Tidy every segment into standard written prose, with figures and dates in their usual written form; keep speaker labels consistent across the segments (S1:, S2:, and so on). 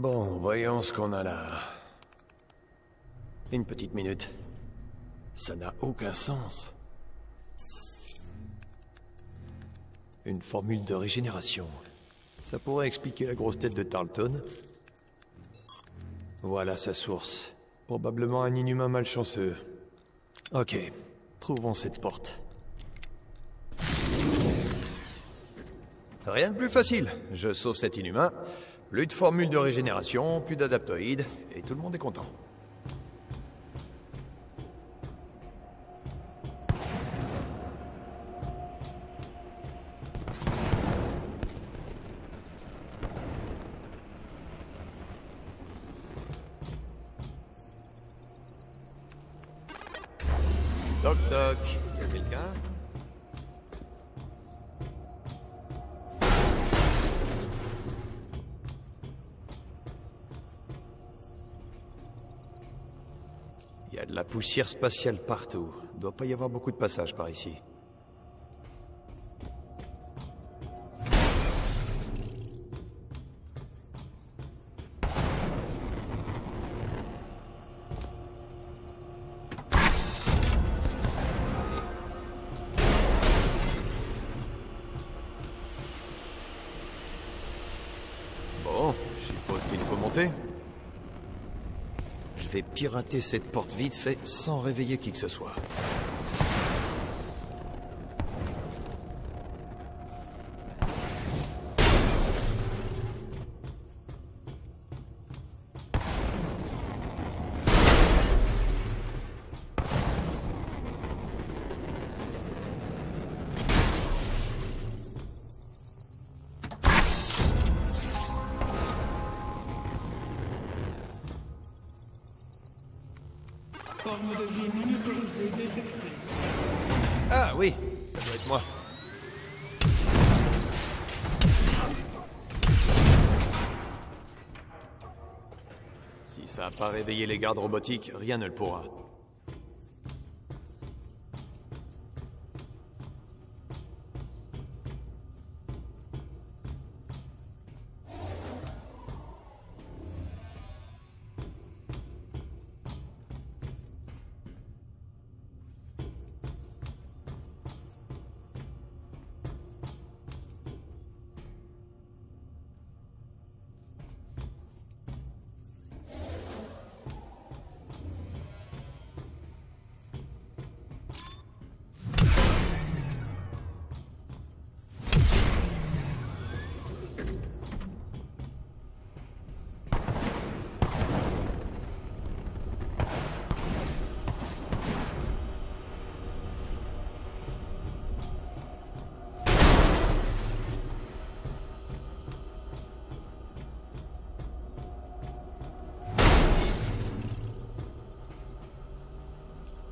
S1: Bon, voyons ce qu'on a là. Une petite minute. Ça n'a aucun sens. Une formule de régénération. Ça pourrait expliquer la grosse tête de Tarleton. Voilà sa source. Probablement un inhumain malchanceux. Ok, trouvons cette porte. Rien de plus facile. Je sauve cet inhumain. Plus de formule de régénération, plus d'adaptoïdes, et tout le monde est content. Toc toc, y'a quelqu'un? Il y a de la poussière spatiale partout. Doit pas y avoir beaucoup de passages par ici. Bon, je suppose qu'il faut monter. Je vais pirater cette porte vite fait sans réveiller qui que ce soit.
S2: Forme de vie miniaturisée détectée.
S1: Ah oui, ça doit être moi. Si ça n'a pas réveillé les gardes robotiques, rien ne le pourra.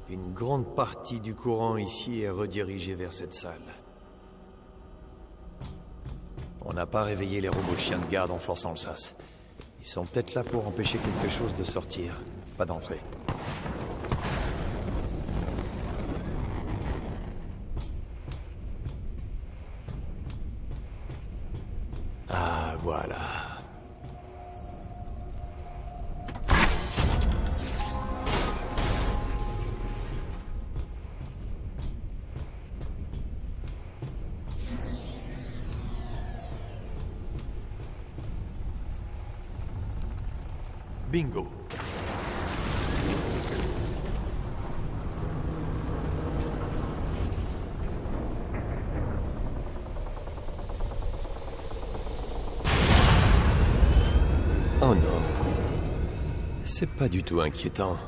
S1: Une grande partie du courant ici est redirigée vers cette salle. On n'a pas réveillé les robots chiens de garde en forçant le sas. Ils sont peut-être là pour empêcher quelque chose de sortir, pas d'entrer. Ah, voilà. Bingo. Oh non. C'est pas du tout inquiétant.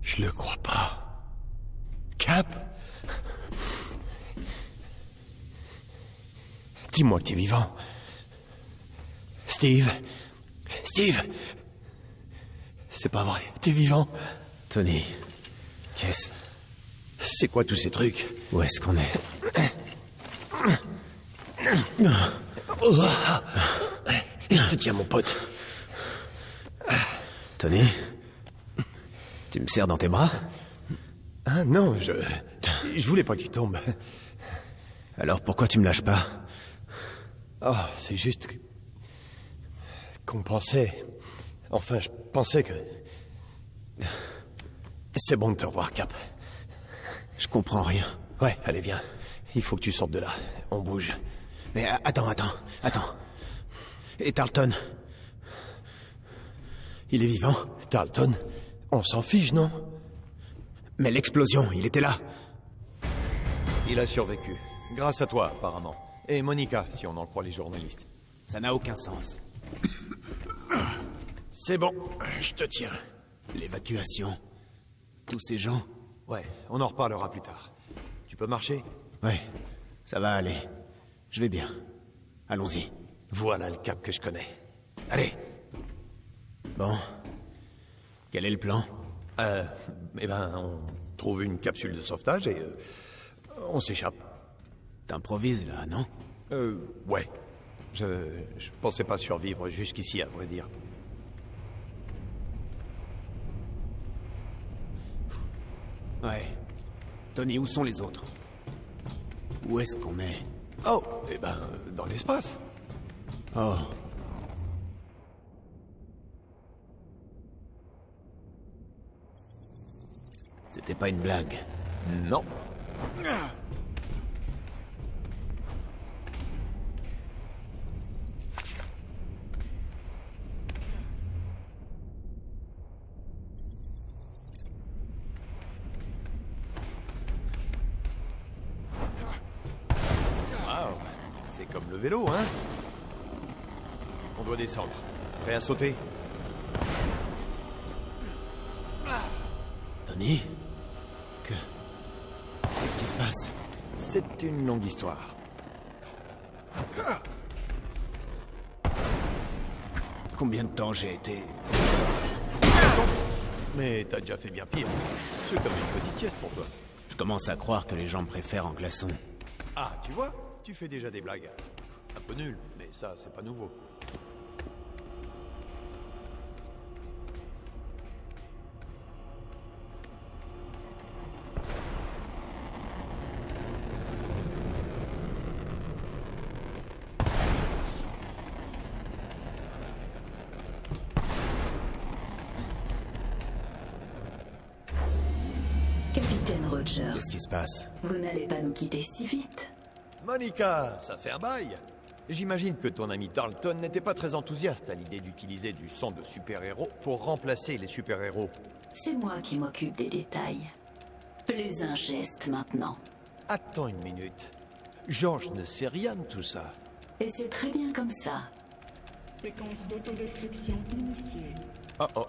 S1: Je le crois pas. Cap? Dis-moi que t'es vivant. Steve? Steve? C'est pas vrai, t'es vivant?
S3: Tony, qu'est-ce...
S1: C'est quoi tous ces trucs?
S3: Où est-ce qu'on est?
S1: te tiens, mon pote.
S3: Tony? Tu me serres dans tes bras?
S1: Ah non, je voulais pas que tu tombes.
S3: Alors pourquoi tu me lâches pas?
S1: Oh, c'est juste qu'on pensait... Enfin, je pensais que... C'est bon de te revoir, Cap.
S3: Je comprends rien.
S1: Ouais, allez, viens. Il faut que tu sortes de là. On bouge.
S3: Mais attends. Et Tarleton? Il est vivant?
S1: Tarleton? On s'en fiche, non?
S3: Mais l'explosion, il était là.
S1: Il a survécu. Grâce à toi, apparemment. Et Monica, si on en croit les journalistes.
S3: Ça n'a aucun sens.
S1: C'est bon, je te tiens.
S3: L'évacuation. Tous ces gens.
S1: Ouais, on en reparlera plus tard. Tu peux marcher?
S3: Ouais, ça va aller. Je vais bien. Allons-y.
S1: Voilà le Cap que je connais. Allez.
S3: Bon. Quel est le plan?
S1: On trouve une capsule de sauvetage et... on s'échappe.
S3: T'improvises là, non?
S1: Ouais. Je pensais pas survivre jusqu'ici, à vrai dire.
S3: Ouais. Tony, où sont les autres? Où est-ce qu'on est?
S1: Oh, dans l'espace.
S3: Oh. C'était pas une blague.
S1: Non. C'est comme le vélo, hein? On doit descendre. Prêt à sauter?
S3: Tony? Qu'est-ce qui se passe?
S1: C'est une longue histoire.
S3: Combien de temps j'ai été...
S1: Mais t'as déjà fait bien pire. C'est comme une petite sieste pour toi.
S3: Je commence à croire que les gens me préfèrent en glaçon.
S1: Ah, tu vois? Tu fais déjà des blagues. Un peu nul, mais ça, c'est pas nouveau.
S4: Capitaine Rogers,
S3: Qu'est-ce qui se passe?
S4: vous n'allez pas nous quitter si vite.
S1: Monica, ça fait un bail. J'imagine que ton ami Tarleton n'était pas très enthousiaste à l'idée d'utiliser du sang de super-héros pour remplacer les super-héros.
S4: C'est moi qui m'occupe des détails. Plus un geste maintenant.
S1: Attends une minute. George ne sait rien de tout ça.
S4: Et c'est très bien comme ça.
S2: Séquence d'autodestruction initiée.
S1: Oh.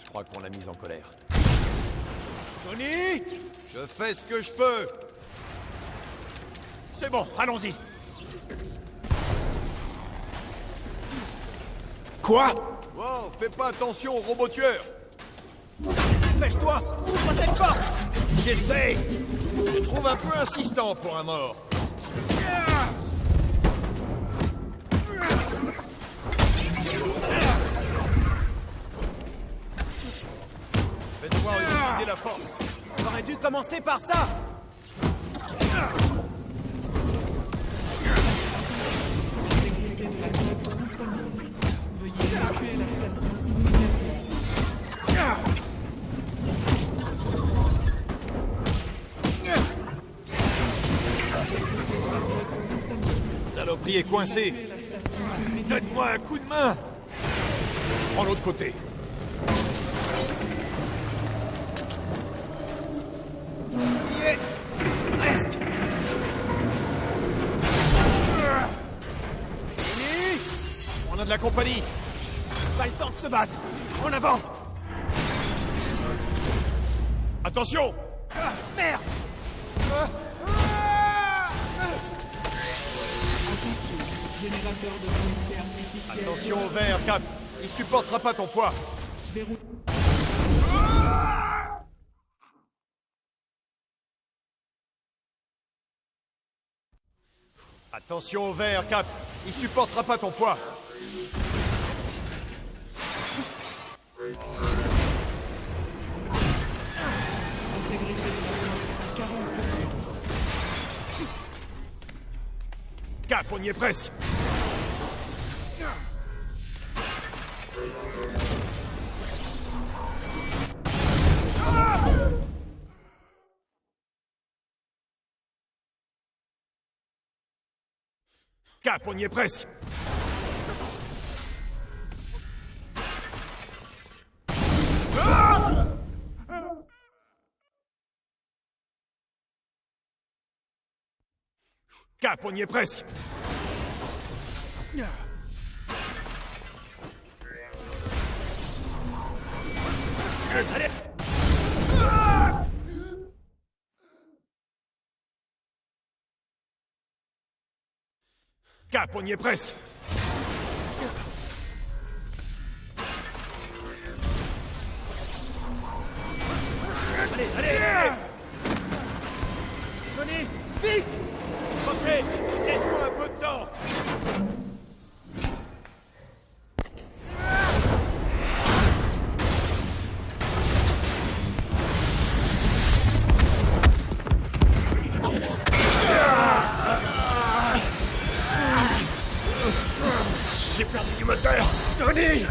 S1: Je crois qu'on l'a mise en colère. Tony! Je fais ce que je peux! C'est bon, allons-y!
S3: Quoi?
S1: Wow, fais pas attention au robot tueur!
S3: Dépêche-toi! Ouvre cette porte!
S1: J'essaie! Je trouve un peu insistant pour un mort. Je vais devoir utiliser la force.
S3: J'aurais dû commencer par ça!
S2: Sécurité de la zone compromise. Veuillez évacuer la station immédiatement.
S1: Saloperie est coincée. Donne-moi un coup de main. Prends l'autre côté.
S3: Presque!
S1: On a de la compagnie.
S3: Pas le temps de se battre! En avant!
S1: Attention!
S3: Merde!
S2: Générateur de volonté artificielle.
S1: Attention au verre, Cap. Il supportera pas ton poids.
S2: Verrou.
S1: Attention au verre, Cap. Il supportera pas ton poids.
S2: Intégrité de la flotte à 40%.
S1: Cap, on y est presque. Cap, on y est presque. Cap, on y est presque. Allez. Cap, on y est presque. Allez, allez. Tony, vite. Ok, laisse-moi un peu de temps. J'ai perdu du moteur. Tony.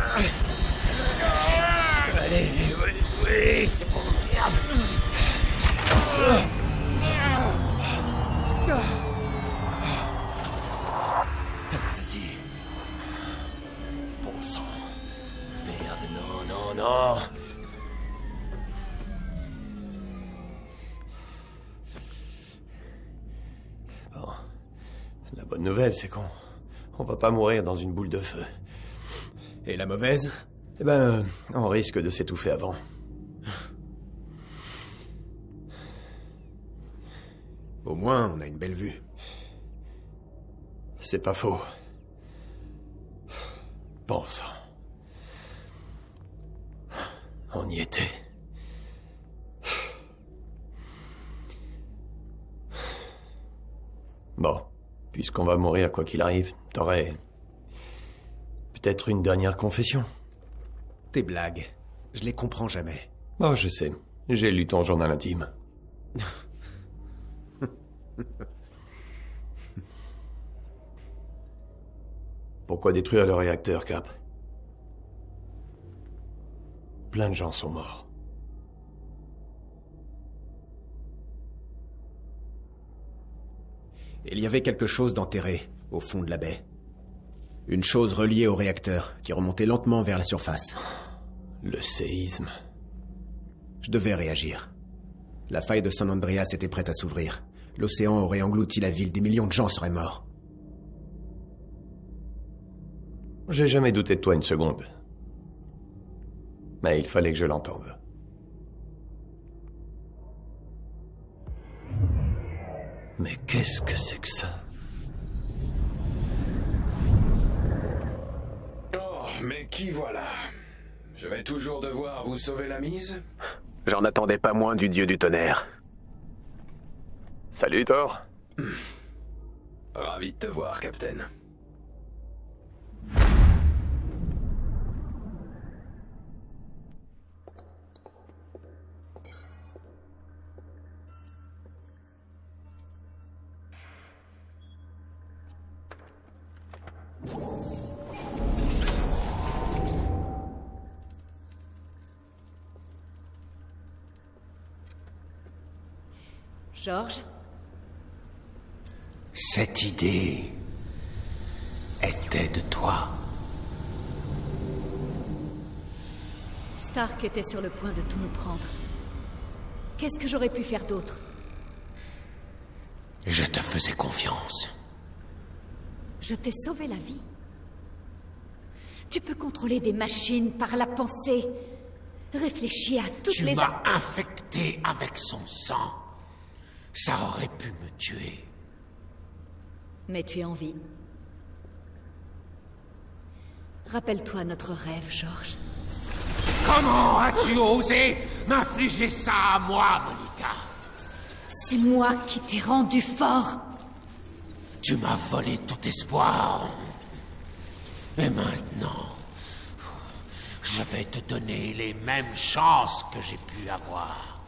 S1: Allez, oui, c'est bon. Merde. Vas-y. Bon sang. Merde, non, non, non. Bon. La bonne nouvelle, c'est qu'on va pas mourir dans une boule de feu.
S3: Et la mauvaise?
S1: Eh ben, on risque de s'étouffer avant.
S3: Au moins, on a une belle vue.
S1: C'est pas faux. Bon sang. On y était. Bon, puisqu'on va mourir quoi qu'il arrive, t'aurais peut-être une dernière confession.
S3: Tes blagues, je les comprends jamais.
S1: Oh, je sais. J'ai lu ton journal intime. Pourquoi détruire le réacteur, Cap? Plein de gens sont morts.
S3: Il y avait quelque chose d'enterré, au fond de la baie. Une chose reliée au réacteur, qui remontait lentement vers la surface.
S1: Le séisme.
S3: Je devais réagir. La faille de San Andreas était prête à s'ouvrir. L'océan aurait englouti la ville, des millions de gens seraient morts.
S1: J'ai jamais douté de toi une seconde. Mais il fallait que je l'entende. Mais qu'est-ce que c'est que ça?
S5: Oh, mais qui voilà? Je vais toujours devoir vous sauver la mise?
S3: J'en attendais pas moins du dieu du tonnerre.
S1: Salut, Thor.
S5: Ravi de te voir, Captain.
S6: George?
S7: Cette idée était de toi.
S6: Stark était sur le point de tout nous prendre. Qu'est-ce que j'aurais pu faire d'autre?
S7: Je te faisais confiance.
S6: Je t'ai sauvé la vie. Tu peux contrôler des machines par la pensée. Réfléchis à toutes
S7: Tu
S6: les...
S7: m'as infecté avec son sang. Ça aurait pu me tuer.
S6: Mais tu es en vie. Rappelle-toi notre rêve, George.
S7: Comment as-tu osé m'infliger ça à moi, Monica?
S6: C'est moi qui t'ai rendu fort.
S7: Tu m'as volé tout espoir. Et maintenant, Je vais te donner les mêmes chances que j'ai pu avoir.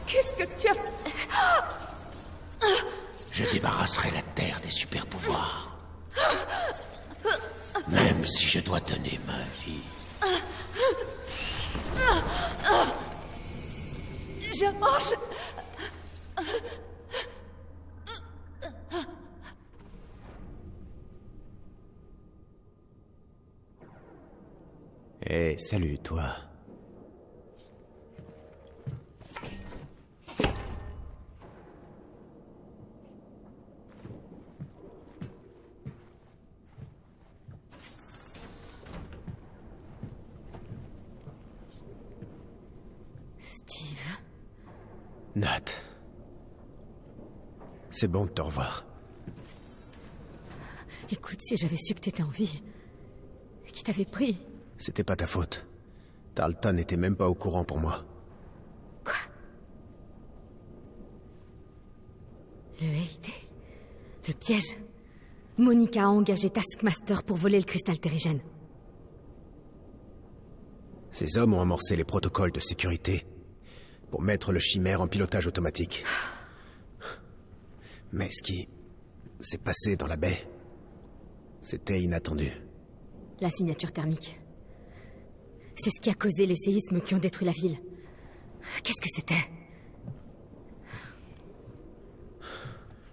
S6: Qu'est-ce que tu as...
S7: Je débarrasserai la Terre des super-pouvoirs. Même si je dois donner ma vie.
S6: George.
S3: Eh, salut, toi.
S6: Steve.
S3: Nat. C'est bon de te revoir.
S6: Écoute, si j'avais su que t'étais en vie, qui t'avait pris...
S3: C'était pas ta faute. Tarleton n'était même pas au courant pour moi.
S6: Quoi? Le Haïté? Le piège? Monica a engagé Taskmaster pour voler le cristal terrigène.
S3: Ces hommes ont amorcé les protocoles de sécurité pour mettre le chimère en pilotage automatique. Mais ce qui s'est passé dans la baie, c'était inattendu.
S6: La signature thermique. C'est ce qui a causé les séismes qui ont détruit la ville. Qu'est-ce que c'était?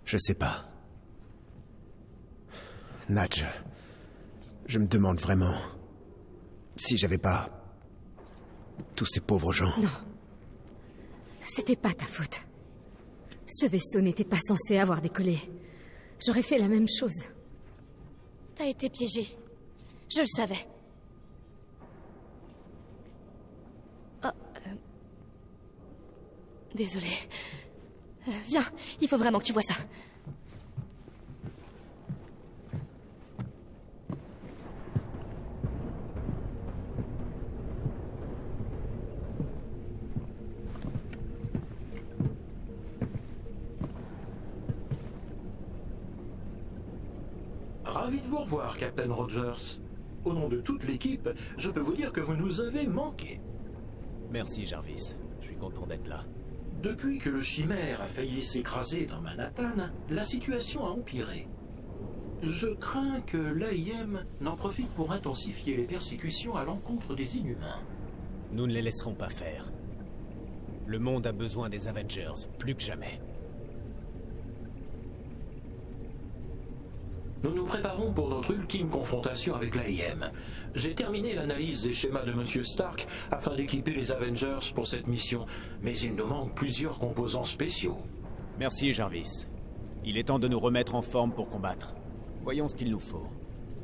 S3: Je sais pas. Nat, je me demande vraiment si j'avais pas tous ces pauvres gens.
S6: Non. C'était pas ta faute. Ce vaisseau n'était pas censé avoir décollé. J'aurais fait la même chose.
S8: T'as été piégé. Je le savais. Oh, Désolée. Viens, il faut vraiment que tu vois ça.
S9: Ravi de vous revoir, Captain Rogers. Au nom de toute l'équipe, je peux vous dire que vous nous avez manqué.
S3: Merci, Jarvis. Je suis content d'être là.
S9: Depuis que le chimère a failli s'écraser dans Manhattan, la situation a empiré. Je crains que l'AIM n'en profite pour intensifier les persécutions à l'encontre des Inhumains.
S3: Nous ne les laisserons pas faire. Le monde a besoin des Avengers, plus que jamais.
S9: Nous nous préparons pour notre ultime confrontation avec l'AIM. J'ai terminé l'analyse des schémas de Monsieur Stark afin d'équiper les Avengers pour cette mission, mais il nous manque plusieurs composants spéciaux.
S3: Merci, Jarvis. Il est temps de nous remettre en forme pour combattre. Voyons ce qu'il nous faut.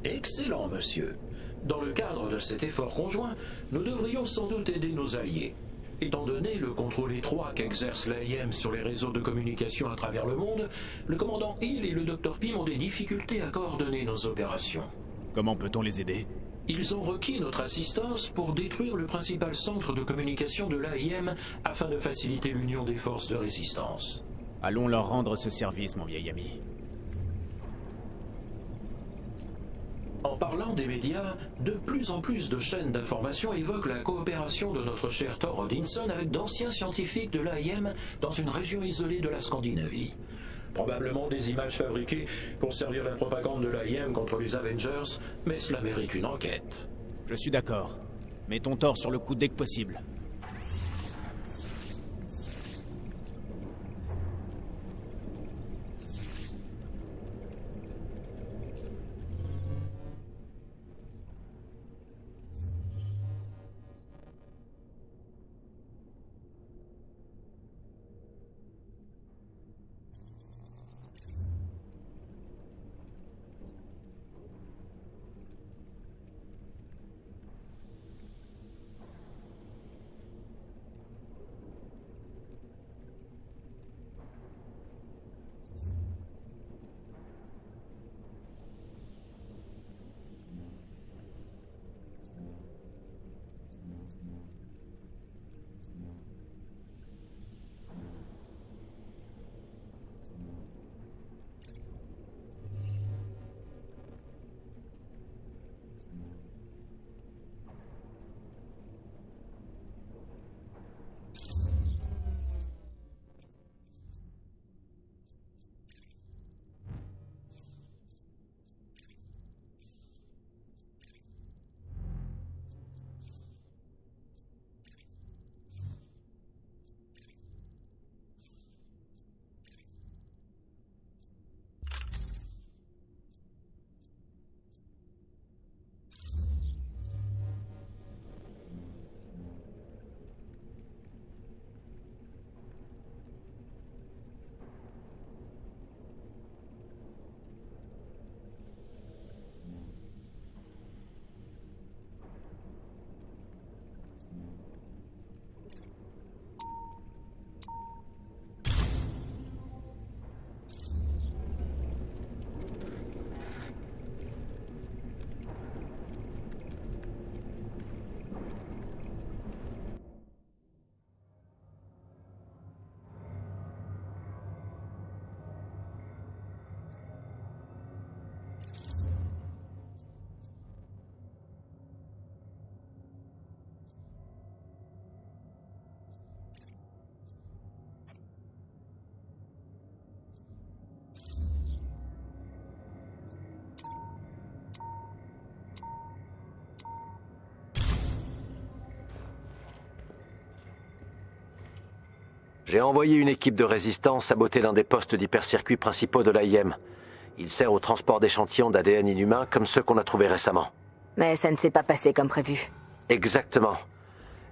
S9: Excellent, monsieur. Dans le cadre de cet effort conjoint, nous devrions sans doute aider nos alliés. Étant donné le contrôle étroit qu'exerce l'AIM sur les réseaux de communication à travers le monde, le commandant Hill et le Dr Pym ont des difficultés à coordonner nos opérations.
S3: Comment peut-on les aider?
S9: Ils ont requis notre assistance pour détruire le principal centre de communication de l'AIM afin de faciliter l'union des forces de résistance.
S3: Allons leur rendre ce service, mon vieil ami.
S9: En parlant des médias, de plus en plus de chaînes d'information évoquent la coopération de notre cher Thor Odinson avec d'anciens scientifiques de l'AIM dans une région isolée de la Scandinavie. Probablement des images fabriquées pour servir la propagande de l'AIM contre les Avengers, mais cela mérite une enquête.
S3: Je suis d'accord. Mettons Thor sur le coup dès que possible.
S10: J'ai envoyé une équipe de résistance saboter l'un des postes d'hypercircuits principaux de l'AIM. Il sert au transport d'échantillons d'ADN inhumain comme ceux qu'on a trouvés récemment.
S11: Mais ça ne s'est pas passé comme prévu.
S10: Exactement.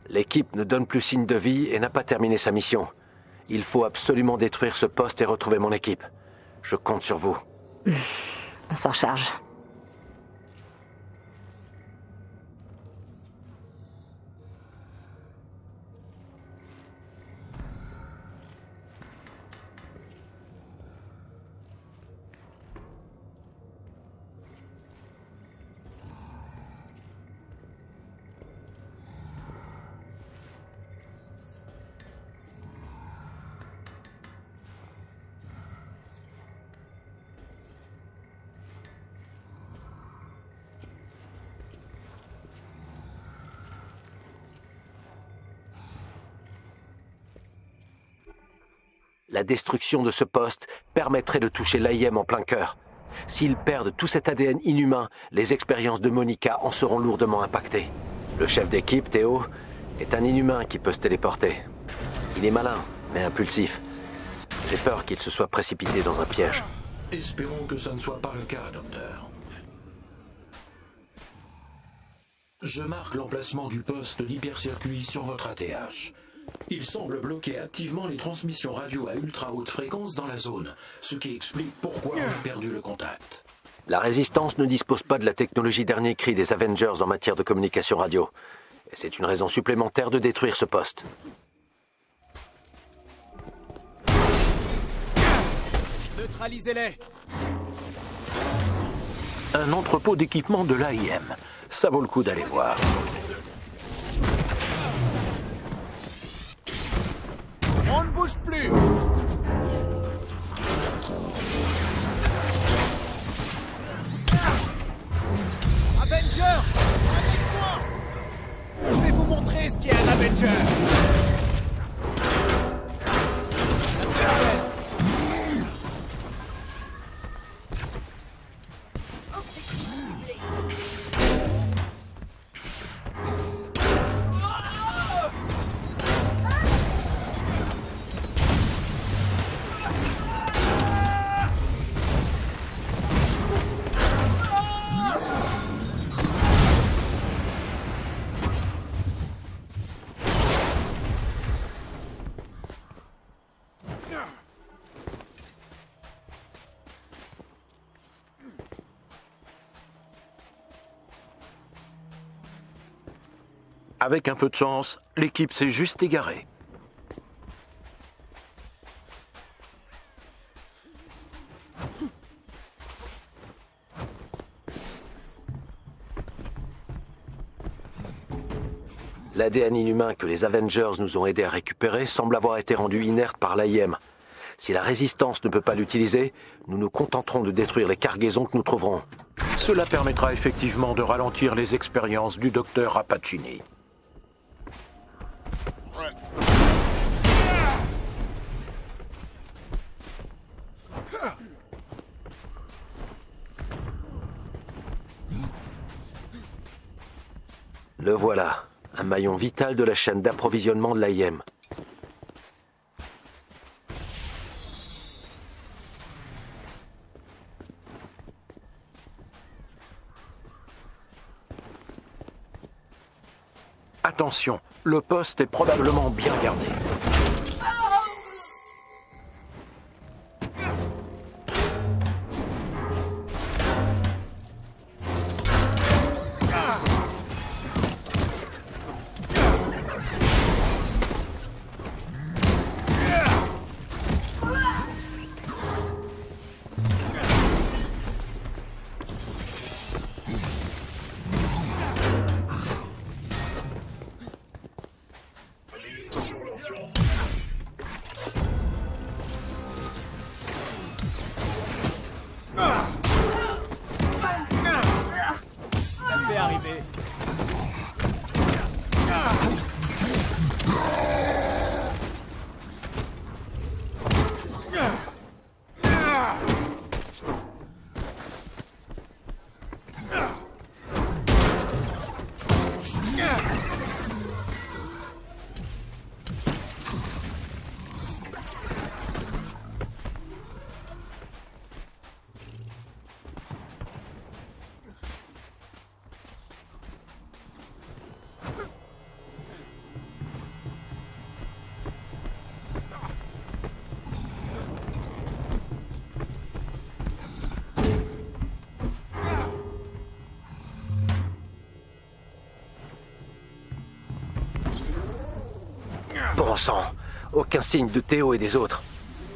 S10: L'équipe ne donne plus signe de vie et n'a pas terminé sa mission. Il faut absolument détruire ce poste et retrouver mon équipe. Je compte sur vous.
S11: On s'en charge.
S10: La destruction de ce poste permettrait de toucher l'AIM en plein cœur. S'ils perdent tout cet ADN inhumain, les expériences de Monica en seront lourdement impactées. Le chef d'équipe, Théo, est un inhumain qui peut se téléporter. Il est malin, mais impulsif. J'ai peur qu'il se soit précipité dans un piège.
S9: Espérons que ça ne soit pas le cas, docteur. Je marque l'emplacement du poste d'hypercircuit sur votre ATH. Il semble bloquer activement les transmissions radio à ultra haute fréquence dans la zone, ce qui explique pourquoi on a perdu le contact.
S10: La Résistance ne dispose pas de la technologie dernier cri des Avengers en matière de communication radio. Et c'est une raison supplémentaire de détruire ce poste.
S7: Neutralisez-les!
S9: Un entrepôt d'équipement de l'AIM. Ça vaut le coup d'aller voir.
S7: On ne bouge plus! Avenger! Avec moi! Je vais vous montrer ce qu'est un Avenger!
S9: Avec un peu de chance, l'équipe s'est juste égarée.
S10: L'ADN inhumain que les Avengers nous ont aidés à récupérer semble avoir été rendu inerte par l'AIM. Si la Résistance ne peut pas l'utiliser, nous nous contenterons de détruire les cargaisons que nous trouverons.
S9: Cela permettra effectivement de ralentir les expériences du docteur Rappaccini.
S10: Le voilà, un maillon vital de la chaîne d'approvisionnement de l'AIM.
S9: Attention, le poste est probablement bien gardé.
S10: bon sang. Aucun signe de Théo et des autres.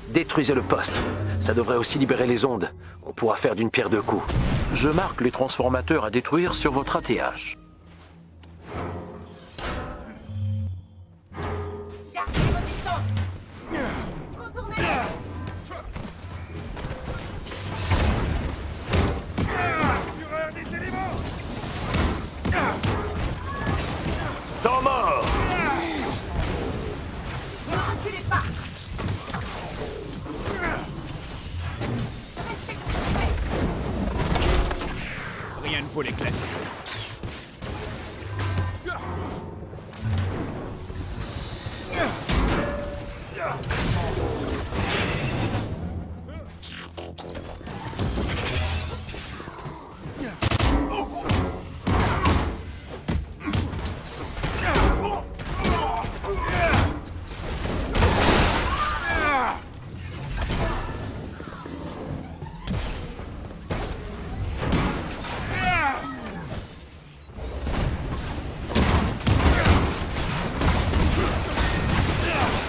S10: Détruisez le poste. Ça devrait aussi libérer les ondes. On pourra faire d'une pierre deux coups.
S9: Je marque les transformateurs à détruire sur votre ATH.
S10: Temps mort!
S7: Rien ne vaut les classiques.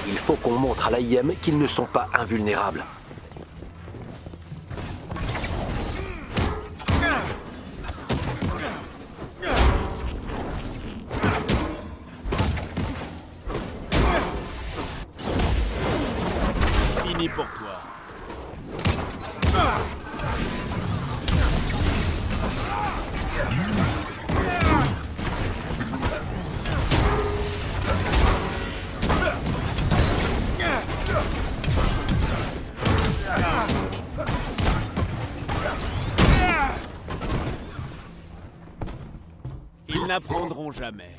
S10: Il faut qu'on montre à l'AIM qu'ils ne sont pas invulnérables.
S7: Fini pour toi. Ils n'apprendront jamais.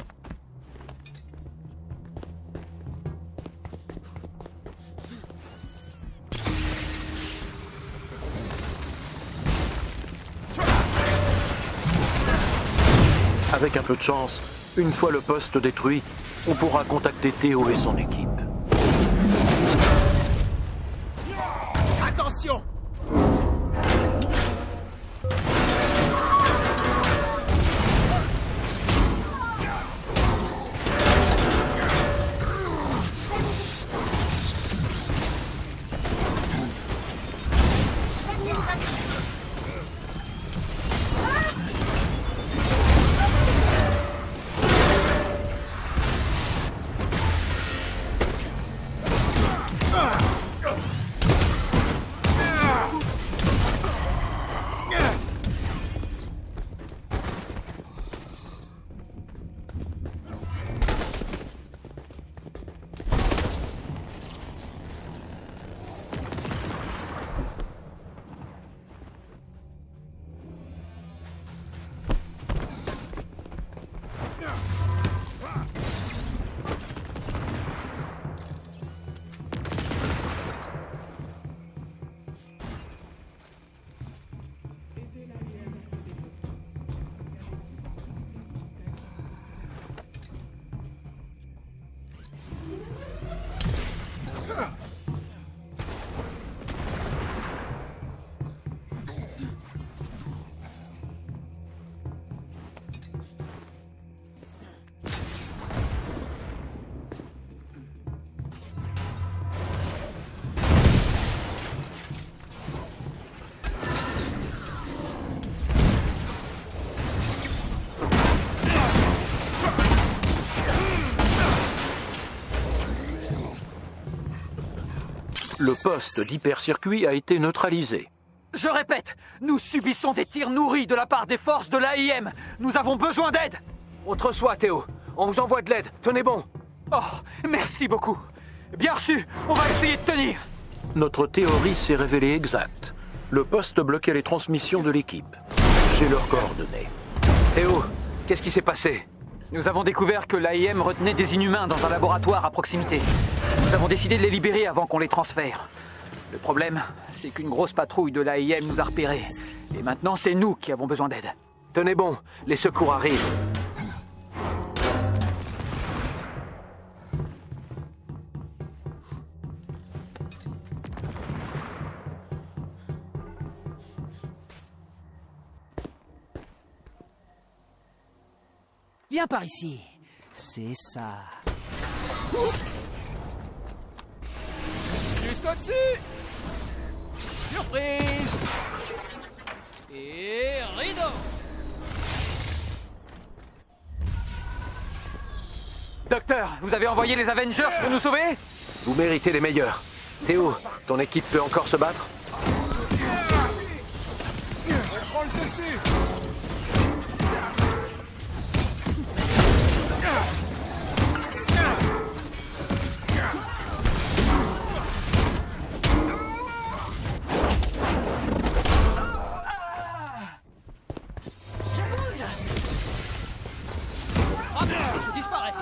S9: Avec un peu de chance, une fois le poste détruit, on pourra contacter Théo et son équipe.
S7: Attention!
S9: Le poste d'hypercircuit a été neutralisé.
S12: Je répète, nous subissons des tirs nourris de la part des forces de l'AIM. Nous avons besoin d'aide.
S10: On te reçoit, Théo. On vous envoie de l'aide. Tenez bon.
S12: Oh, merci beaucoup. Bien reçu, on va essayer de tenir.
S9: Notre théorie s'est révélée exacte. Le poste bloquait les transmissions de l'équipe. J'ai leurs coordonnées.
S10: Théo, qu'est-ce qui s'est passé?
S12: Nous avons découvert que l'AIM retenait des inhumains dans un laboratoire à proximité. Nous avons décidé de les libérer avant qu'on les transfère. Le problème, c'est qu'une grosse patrouille de l'AIM nous a repérés. Et maintenant, c'est nous qui avons besoin d'aide.
S10: Tenez bon, les secours arrivent.
S13: Viens par ici. C'est ça.
S7: Jusqu'au dessus. Surprise. Et rideau.
S12: Docteur, vous avez envoyé les Avengers pour nous sauver?
S10: Vous méritez les meilleurs. Théo, ton équipe peut encore se battre?
S7: On prend le dessus. Je disparais.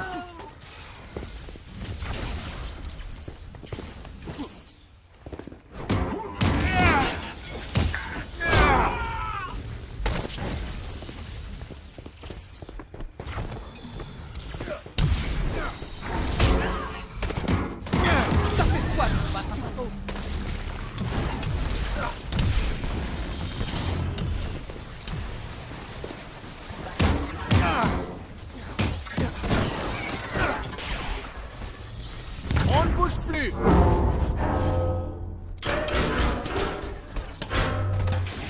S7: Ça fait quoi de se battre un fantôme? On ne bouge plus.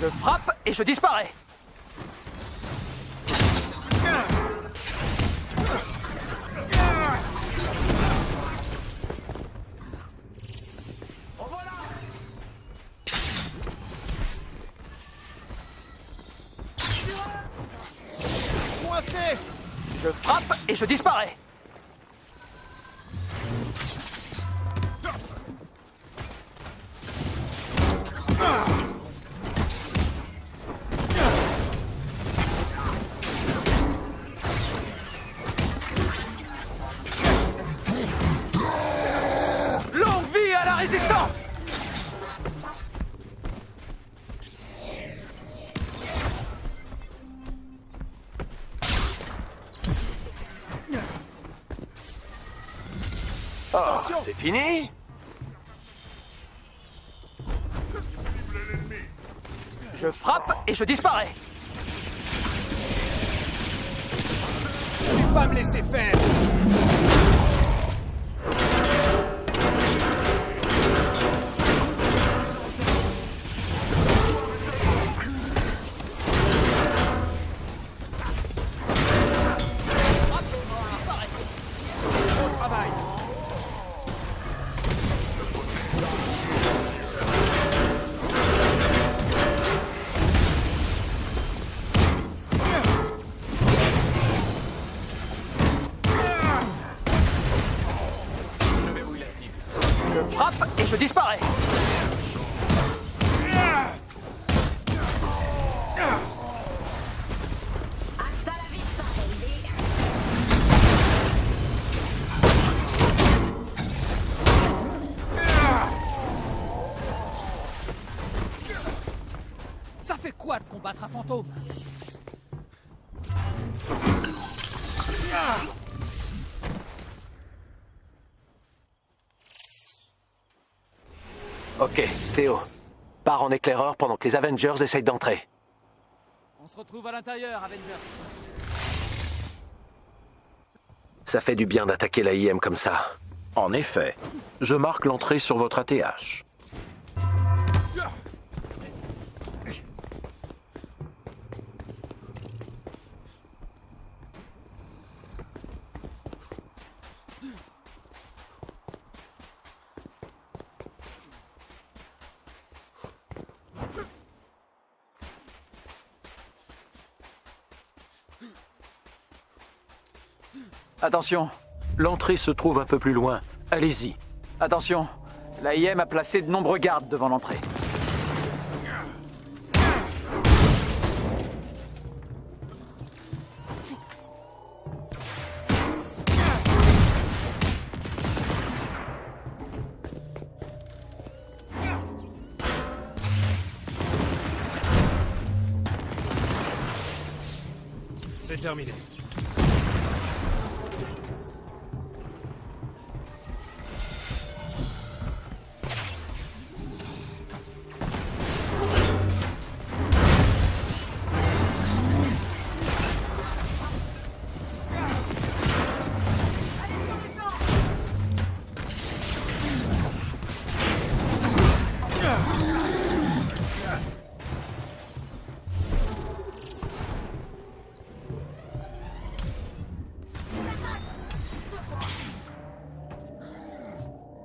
S12: Je frappe et je disparais.
S7: Coincé.
S12: Je frappe et je disparais. Longue vie à la résistance!
S10: Oh, c'est fini?
S12: Je frappe et je disparais.
S7: Je vais pas me laisser faire. Bon travail.
S12: Je frappe et je disparais.
S7: Ça fait quoi de combattre un fantôme?
S10: Ok, Théo. Pars en éclaireur pendant que les Avengers essayent d'entrer.
S7: On se retrouve à l'intérieur, Avengers.
S10: Ça fait du bien d'attaquer la IM comme ça.
S9: En effet, je marque l'entrée sur votre ATH.
S12: Attention,
S9: L'entrée se trouve un peu plus loin. Allez-y.
S12: attention. L'AIM a placé de nombreux gardes devant l'entrée.
S7: C'est terminé.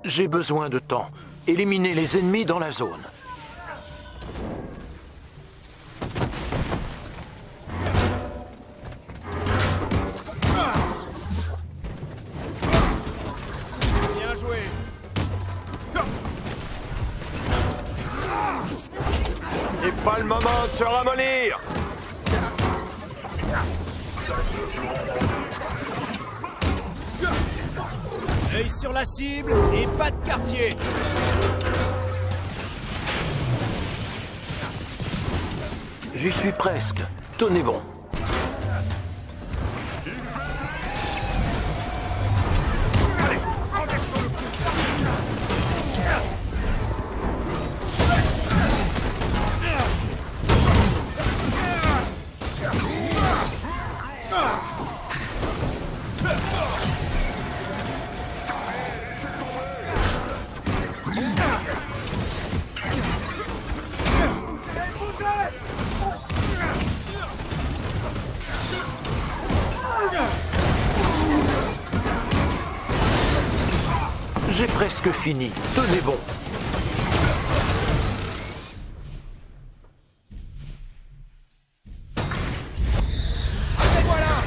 S9: J'ai besoin de temps. Éliminez les ennemis dans la zone.
S7: Bien joué.
S5: C'est pas le moment de se ramollir.
S7: Œil sur la cible et pas de quartier.
S9: J'y suis presque. Tenez bon. J'ai presque fini. Tenez bon.
S7: Et voilà.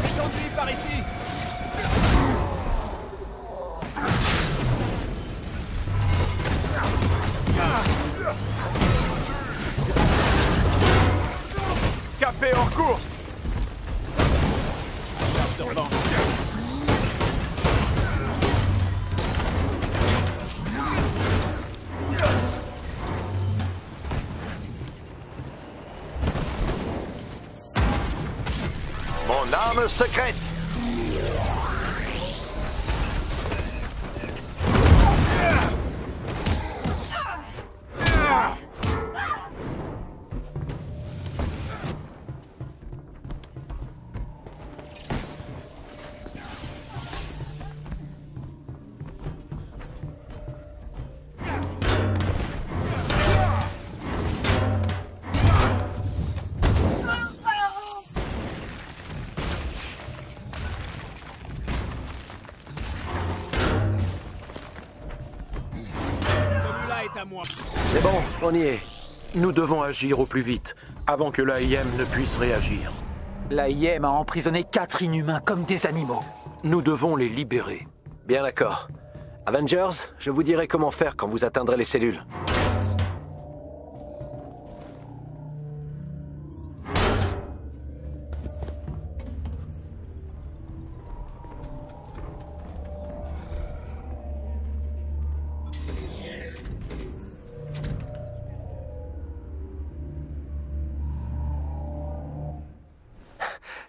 S7: Descendez par ici.
S5: Café hors course.
S1: Mon arme secrète.
S9: C'est bon, on y est. Nous devons agir au plus vite, avant que l'AIM ne puisse réagir.
S12: L'AIM a emprisonné 4 inhumains comme des animaux.
S9: Nous devons les libérer.
S10: Bien d'accord. Avengers, je vous dirai comment faire quand vous atteindrez les cellules.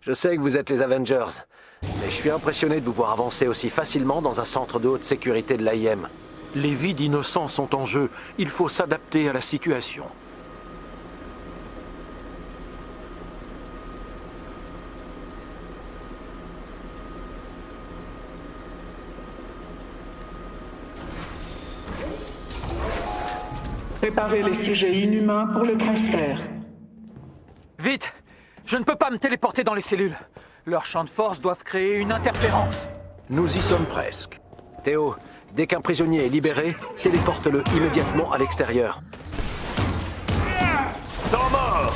S10: Je sais que vous êtes les Avengers, mais je suis impressionné de vous voir avancer aussi facilement dans un centre de haute sécurité de l'AIM.
S9: Les vies d'innocents sont en jeu. Il faut s'adapter à la situation.
S2: Préparez les sujets inhumains pour le transfert.
S12: Vite! Je ne peux pas me téléporter dans les cellules. Leurs champs de force doivent créer une interférence.
S9: Nous y sommes presque.
S10: Théo, dès qu'un prisonnier est libéré, téléporte-le immédiatement à l'extérieur.
S5: Temps mort.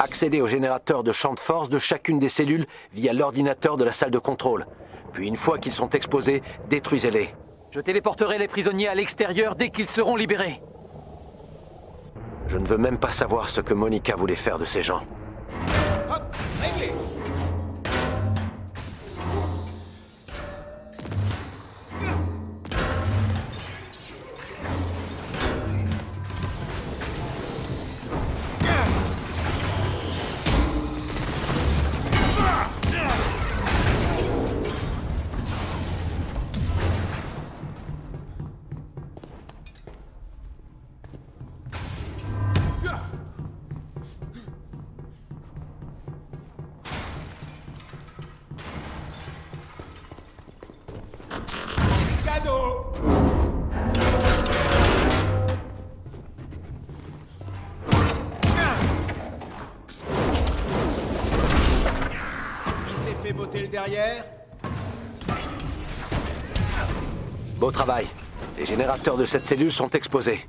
S10: Accédez au générateur de champ de force de chacune des cellules via l'ordinateur de la salle de contrôle. Puis une fois qu'ils sont exposés, détruisez-les.
S12: Je téléporterai les prisonniers à l'extérieur dès qu'ils seront libérés.
S10: Je ne veux même pas savoir ce que Monica voulait faire de ces gens.
S7: Hop, réglé. Cadeau. Il s'est fait botter le derrière.
S10: Beau travail. Les générateurs de cette cellule sont exposés.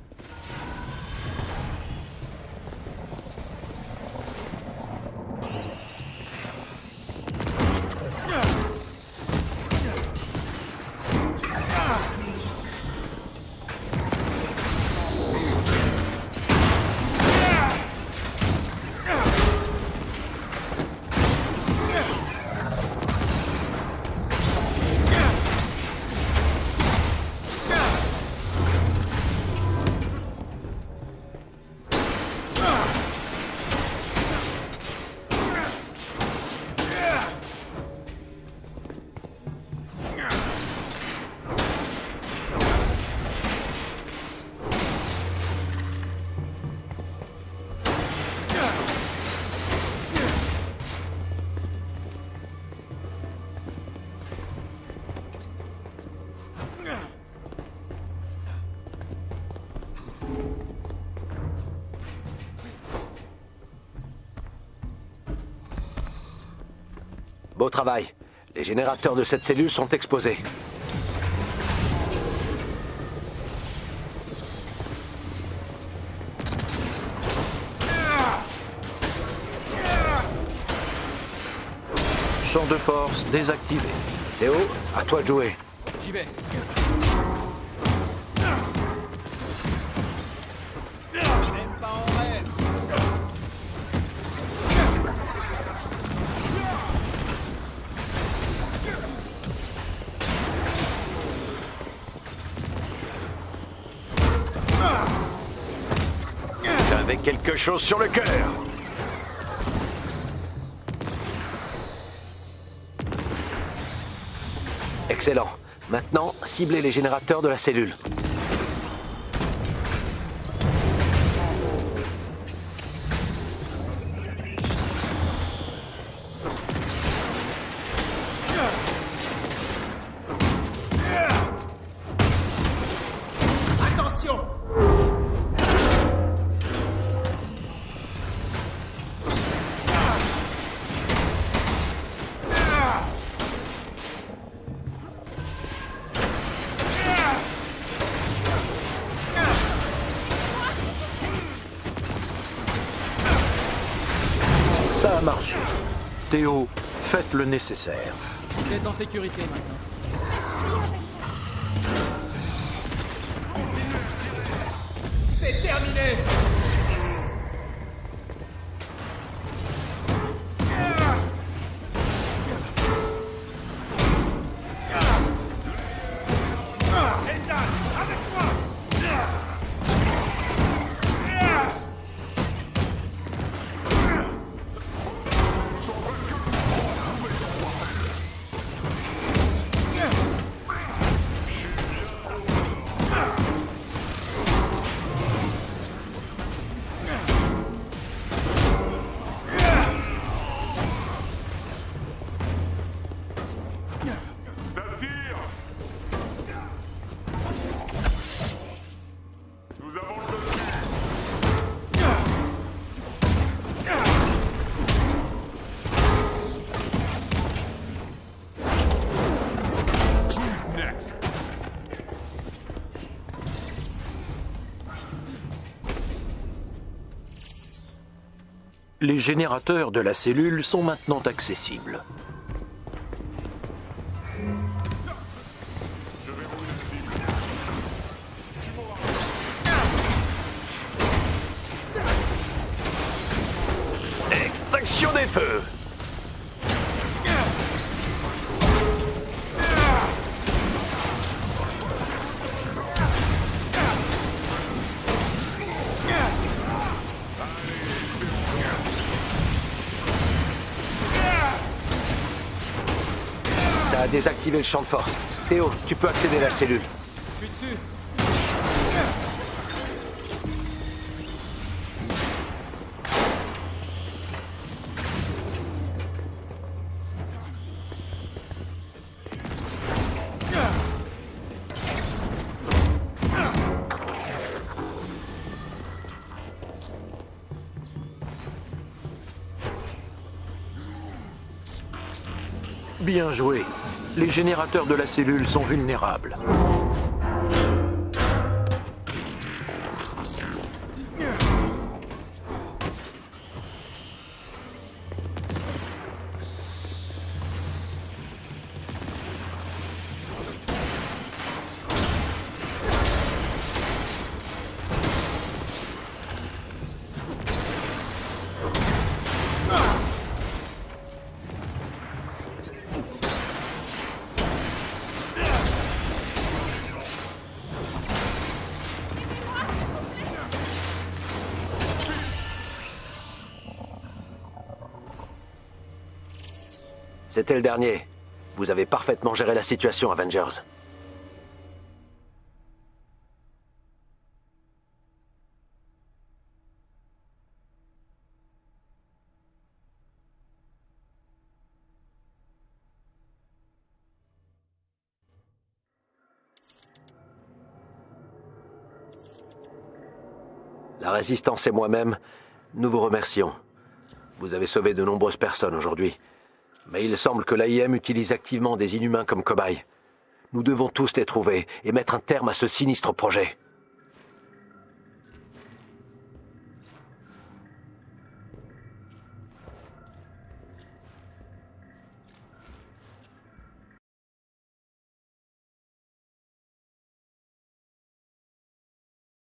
S10: Beau travail. Les générateurs de cette cellule sont exposés. Champ de force désactivé. Théo, à toi de jouer.
S7: J'y vais. Même pas en rêve.
S10: J'avais quelque chose sur le cœur. Excellent. Maintenant, ciblez les générateurs de la cellule.
S7: Attention.
S9: Ça a marché. Théo, faites le nécessaire.
S2: Vous êtes en sécurité maintenant.
S7: C'est terminé.
S9: Les générateurs de la cellule sont maintenant accessibles.
S7: C'est
S10: Prenez feu! T'as désactivé le champ de force. Théo, tu peux accéder à la cellule.
S7: Je suis dessus.
S9: Bien joué. Les générateurs de la cellule sont vulnérables.
S10: C'était le dernier. Vous avez parfaitement géré la situation, Avengers. La Résistance et moi-même, nous vous remercions. Vous avez sauvé de nombreuses personnes aujourd'hui. Mais il semble que l'AIM utilise activement des inhumains comme cobayes. Nous devons tous les trouver et mettre un terme à ce sinistre projet.